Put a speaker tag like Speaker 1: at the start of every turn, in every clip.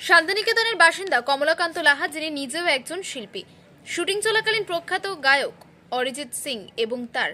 Speaker 1: শান্তিনিকেতনের বাসিন্দা কমলাকান্ত লাহা, যিনি নিজেও একজন শিল্পী। শুটিং চলাকালীন প্রখ্যাত গায়ক অরিজিৎ সিং এবং তার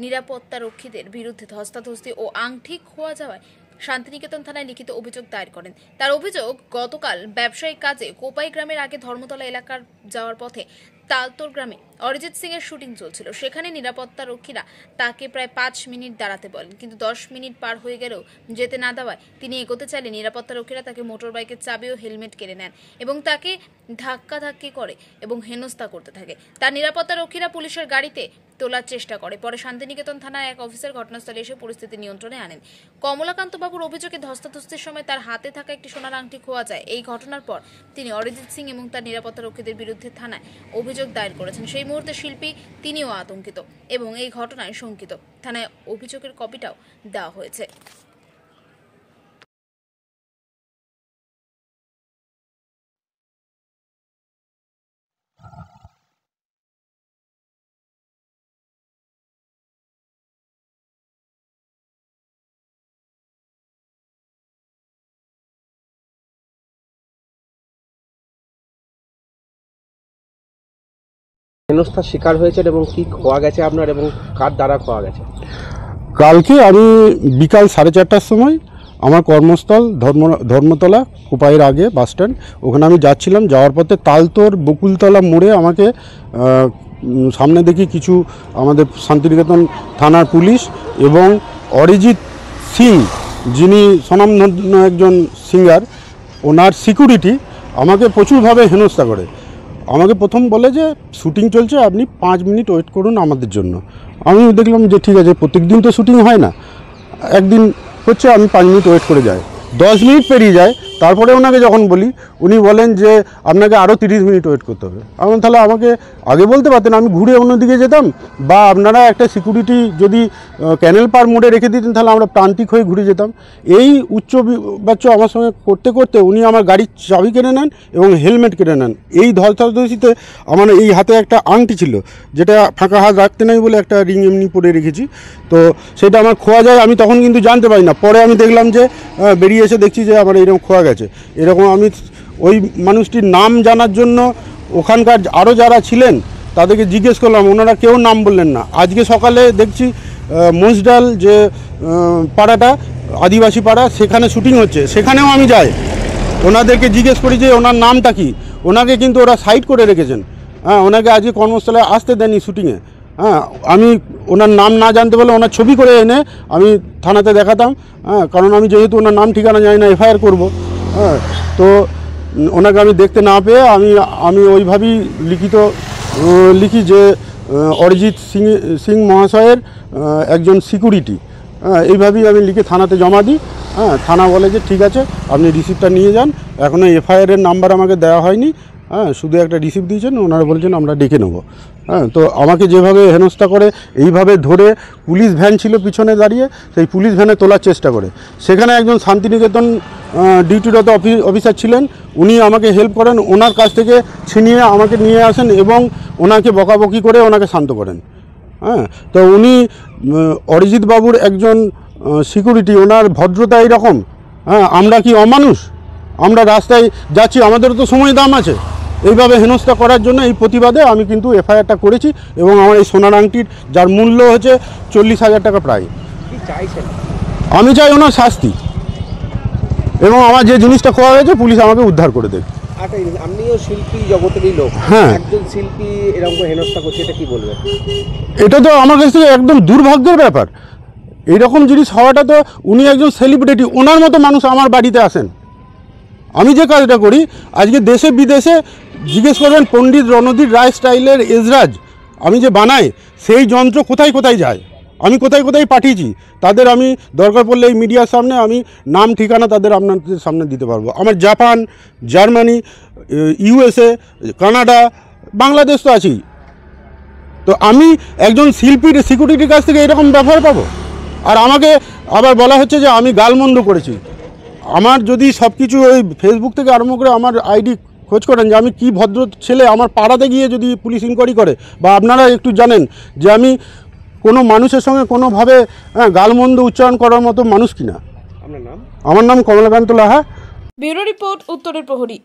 Speaker 1: নিরাপত্তারক্ষীদের বিরুদ্ধে ধস্তাধস্তি ও আংটি খোয়া যাওয়ায় শান্তিনিকেতন থানায় লিখিত অভিযোগ দায়ের করেন। তার অভিযোগ, গতকাল ব্যবসায়িক কাজে কোপাই গ্রামের আগে ধর্মতলা এলাকার যাওয়ার পথে তালতোর গ্রামে অরিজিৎ সিং এর শুটিং চলছিল। সেখানে নিরাপত্তারক্ষীরা তাকে প্রায় 5 মিনিট দাঁড়াতে বলেন, কিন্তু 10 মিনিট পার হয়ে গেলেও যেতে না দেওয়ায় তিনি এগোতে চাইলে নিরাপত্তারক্ষীরা তাকে মোটর বাইকের চাবি ও হেলমেট কেড়ে নেন এবং তাকে ধাক্কাধাক্কি করে এবং হেনস্থা করতে থাকে। তার নিরাপত্তারক্ষীরা পুলিশের গাড়িতে তোলার চেষ্টা করে। পরে শান্তিনিকেতন থানার এক অফিসার ঘটনাস্থলে এসে পরিস্থিতি নিয়ন্ত্রণে আনেন। কমলাকান্ত বাবুর অভিযোগে ধস্তাধস্তির সময় তার হাতে থাকা একটি সোনার আংটি খোয়া যায়। এই ঘটনার পর তিনি অরিজিৎ সিং এবং তার নিরাপত্তারক্ষীদের বিরুদ্ধে থানায় অভিযোগ দায়ের করেছেন। সেই মুহূর্তে শিল্পী তিনিও আতঙ্কিত এবং এই ঘটনায় শঙ্কিত। থানায় অভিযোগের কপিটাও দেওয়া হয়েছে।
Speaker 2: হেনস্থার শিকার হয়েছেন এবং কি খোয়া গেছে আপনার এবং কার দ্বারা খোয়া গেছে?
Speaker 3: কালকে আমি বিকাল 4:30টার সময় আমার কর্মস্থল ধর্মতলা কোপাইয়ের আগে বাস স্ট্যান্ড, ওখানে আমি যাচ্ছিলাম। যাওয়ার পথে তালতোর বকুলতলা মোড়ে আমাকে সামনে দেখি কিছু আমাদের শান্তিনিকেতন থানার পুলিশ এবং অরিজিৎ সিং, যিনি স্বনামধন্য একজন সিঙ্গার, ওনার সিকিউরিটি আমাকে প্রচুরভাবে হেনস্থা করে। আমাকে প্রথম বলে যে শুটিং চলছে, আপনি 5 মিনিট ওয়েট করুন আমাদের জন্য। আমি দেখলাম যে ঠিক আছে, প্রত্যেক দিন তো শুটিং হয় না, একদিন হচ্ছে, আমি 5 মিনিট ওয়েট করে যাই। 10 মিনিট পেরিয়ে যায়। তারপরে ওনাকে যখন বলি, উনি বলেন যে আপনাকে আরও 30 মিনিট ওয়েট করতে হবে। আমি তাহলে আমাকে আগে বলতে পারতেন, আমি ঘুরে অন্যদিকে যেতাম, বা আপনারা একটা সিকিউরিটি যদি ক্যানেল পার মোড়ে রেখে দিতেন তাহলে আমরা প্রান্তিক হয়ে ঘুরে যেতাম। এই উচ্চ বাচ্চ আমার সঙ্গে করতে করতে উনি আমার গাড়ির চাবি কেড়ে নেন এবং হেলমেট কেড়ে নেন। এই ধস্তাধস্তিতে আমার এই হাতে একটা আংটি ছিল, যেটা ফাঁকা হাত রাখতে নেই বলে একটা রিং এমনি পরে রেখেছি, তো সেটা আমার খোয়া যায়। আমি তখন কিন্তু জানতে পারি না, পরে আমি দেখলাম যে বেরিয়ে এসে দেখছি যে আমার এরকম খোয়া গেছে। এরকম আমি ওই মানুষটির নাম জানার জন্য ওখানকার আরও যারা ছিলেন তাদেরকে জিজ্ঞেস করলাম, ওনারা কেউ নাম বললেন না। আজকে সকালে দেখছি মসডাল যে পাড়াটা আদিবাসী পাড়া, সেখানে শুটিং হচ্ছে, সেখানেও আমি যাই, ওনাদেরকে জিজ্ঞেস করি যে ওনার নামটা কি। ওনাকে কিন্তু ওরা সাইড করে রেখেছেন। হ্যাঁ, ওনাকে আজকে কর্মস্থলে আসতে দেননি শুটিংয়ে। হ্যাঁ, আমি ওনার নাম না জানতে পারলে ওনার ছবি করে এনে আমি থানাতে দেখাতাম। হ্যাঁ, কারণ আমি যেহেতু ওনার নাম ঠিকানা জানি না, এফআইআর করবো। হ্যাঁ, তো ওনাকে আমি দেখতে না পেয়ে আমি ওইভাবেই লিখি যে অরিজিৎ সিং মহাশয়ের একজন সিকিউরিটি। হ্যাঁ, এইভাবেই আমি লিখে থানাতে জমা দিই। হ্যাঁ, থানা বলে যে ঠিক আছে, আপনি রিসিপ্টটা নিয়ে যান। এখনও এফআইআরের নাম্বার আমাকে দেওয়া হয়নি। হ্যাঁ, শুধু একটা রিসিপ্ট দিয়েছেন, ওনারা বলছেন আমরা ডেকে নেব। হ্যাঁ, তো আমাকে যেভাবে হেনস্থা করে, এইভাবে ধরে পুলিশ ভ্যান ছিল পিছনে দাঁড়িয়ে, সেই পুলিশ ভ্যানে তোলার চেষ্টা করে। সেখানে একজন শান্তিনিকেতন ডিউটিরত অফিসার ছিলেন, উনি আমাকে হেল্প করেন, ওনার কাছ থেকে ছিনিয়ে আমাকে নিয়ে আসেন এবং ওনাকে বকাবকি করে ওনাকে শান্ত করেন। হ্যাঁ, তো উনি অরিজিৎ বাবুর একজন সিকিউরিটি, ওনার ভদ্রতা এইরকম। হ্যাঁ, আমরা কি অমানুষ? আমরা রাস্তায় যাচ্ছি, আমাদেরও তো সময় দাম আছে। এইভাবে হেনস্থা করার জন্য এই প্রতিবাদে আমি কিন্তু এফআইআরটা করেছি এবং আমার এই সোনার আংটির, যার মূল্য হচ্ছে 40,000 টাকা প্রায়। আমি চাই ওনার শাস্তি এবং আমার যে জিনিসটা খোয়া হয়েছে পুলিশ আমাকে উদ্ধার করে দেবে।
Speaker 2: আপনিও শিল্পী জগতেরই লোক।
Speaker 3: হ্যাঁ,
Speaker 2: একজন শিল্পী এরকম হেনস্থা করছে, এটা কি বলবেন?
Speaker 3: এটা তো আমার কাছ থেকে একদম দুর্ভাগ্যের ব্যাপার। এইরকম জিনিস হওয়াটা তো, উনি একজন সেলিব্রিটি, ওনার মতো মানুষ আমার বাড়িতে আসেন। আমি যে কাজটা করি আজকে দেশে বিদেশে জিজ্ঞেস করবেন, পণ্ডিত রণধীর রায় স্টাইলের এজরাজ আমি যে বানাই, সেই যন্ত্র কোথায় কোথায় যায়, আমি কোথায় কোথায় পাঠিয়েছি, তাদের আমি দরকার পড়লে এই মিডিয়ার সামনে আমি নাম ঠিকানা তাদের আপনাদের সামনে দিতে পারবো। আমার Japan, Germany, USA, Canada, Bangladesh তো আছি। তো আমি একজন শিল্পীর সিকিউরিটির কাছ থেকে এরকম ব্যবহার পাবো? আর আমাকে আবার বলা হচ্ছে যে আমি গালমন্দ করেছি। আমার যদি সব কিছু ওই ফেসবুক থেকে আরম্ভ করে আমার আইডি খোঁজ করেন যে আমি কি ভদ্র ছেলে, আমার পাড়াতে গিয়ে যদি পুলিশ ইনকোয়ারি করে, বা আপনারা একটু জানেন যে আমি কোনো মানুষের সঙ্গে কোনোভাবে গালমন্দ উচ্চারণ করার মতো মানুষ কিনা।
Speaker 2: আপনার নাম?
Speaker 3: আমার নাম কমলাকান্ত লাহা।
Speaker 1: ব্যুরো রিপোর্ট, উত্তরের প্রহরী।